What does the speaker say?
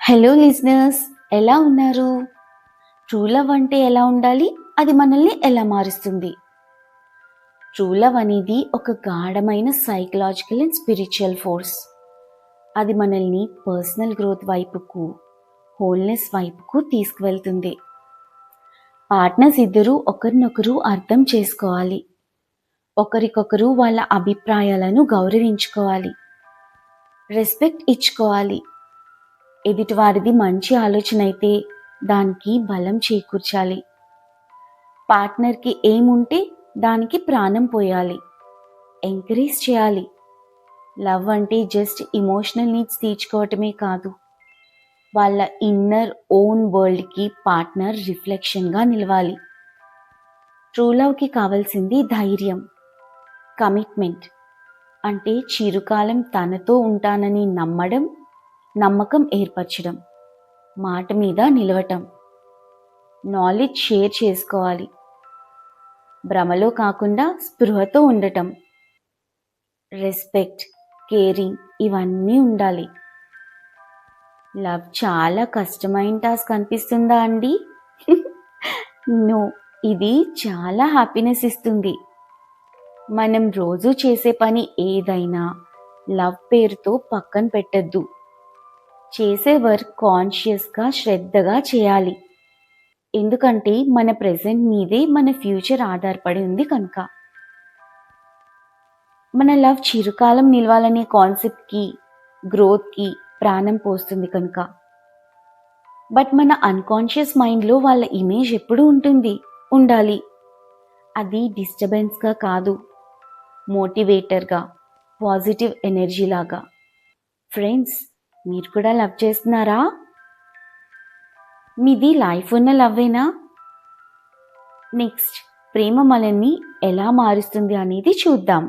Hello listeners, ఎలా ఉన్నారు? True love అంటే ఎలా ఉండాలి? అది మనల్ని ఎలా మారుస్తుంది? ట్రూ లవ్ అనేది ఒక గాఢమైన సైకలాజికల్ అండ్ స్పిరిచువల్ ఫోర్స్. అది మనల్ని పర్సనల్ గ్రోత్ వైపుకు, హోల్నెస్ వైపుకు తీసుకువెళ్తుంది. పార్ట్నర్స్ ఇద్దరూ ఒకరినొకరు అర్థం చేసుకోవాలి. ఒకరికొకరు వాళ్ళ అభిప్రాయాలను గౌరవించుకోవాలి. రెస్పెక్ట్ ఇచ్చుకోవాలి. ఎదుటివారిది మంచి ఆలోచన అయితే దానికి బలం చేకూర్చాలి. పార్ట్నర్కి ఏముంటే దానికి ప్రాణం పోయాలి. ఎంకరేజ్ చేయాలి. లవ్ అంటే జస్ట్ ఇమోషనల్ నీడ్స్ తీర్చుకోవటమే కాదు, వాళ్ళ ఇన్నర్ ఓన్ వరల్డ్కి పార్ట్నర్ రిఫ్లెక్షన్గా నిలవాలి. ట్రూ లవ్కి కావాల్సింది ధైర్యం, కమిట్మెంట్, అంటే చిరుకాలం తనతో ఉంటానని నమ్మకం ఏర్పరచడం, మాట మీద నిలవటం, నాలెడ్జ్ షేర్ చేసుకోవాలి, భ్రమలో కాకుండా స్పృహతో ఉండటం, రెస్పెక్ట్, కేరింగ్ ఇవన్నీ ఉండాలి. లవ్ చాలా కష్టమైన టాస్క్ అనిపిస్తుందా అండి? నో, ఇది చాలా హ్యాపీనెస్ ఇస్తుంది. మనం రోజు చేసే పని ఏదైనా లవ్ పేరుతో పక్కన పెట్టద్దు. చేసే వర్క్ కాన్షియస్గా శ్రద్ధగా చేయాలి. ఎందుకంటే మన ప్రెజెంట్ మీదే మన ఫ్యూచర్ ఆధారపడి ఉంది కనుక. మన లవ్ చిరుకాలం నిలవాలనే కాన్సెప్ట్కి, గ్రోత్కి ప్రాణం పోస్తుంది కనుక. బట్ మన అన్కాన్షియస్ మైండ్లో వాళ్ళ ఇమేజ్ ఎప్పుడు ఉండాలి. అది డిస్టర్బెన్స్గా కాదు, మోటివేటర్గా, పాజిటివ్ ఎనర్జీ లాగా. ఫ్రెండ్స్, మీరు కూడా లవ్ చేస్తున్నారా? మీది లైఫ్ ఉన్న లవ్వేనా? నెక్స్ట్, ప్రేమ మనల్ని ఎలా మారుస్తుంది అనేది చూద్దాం.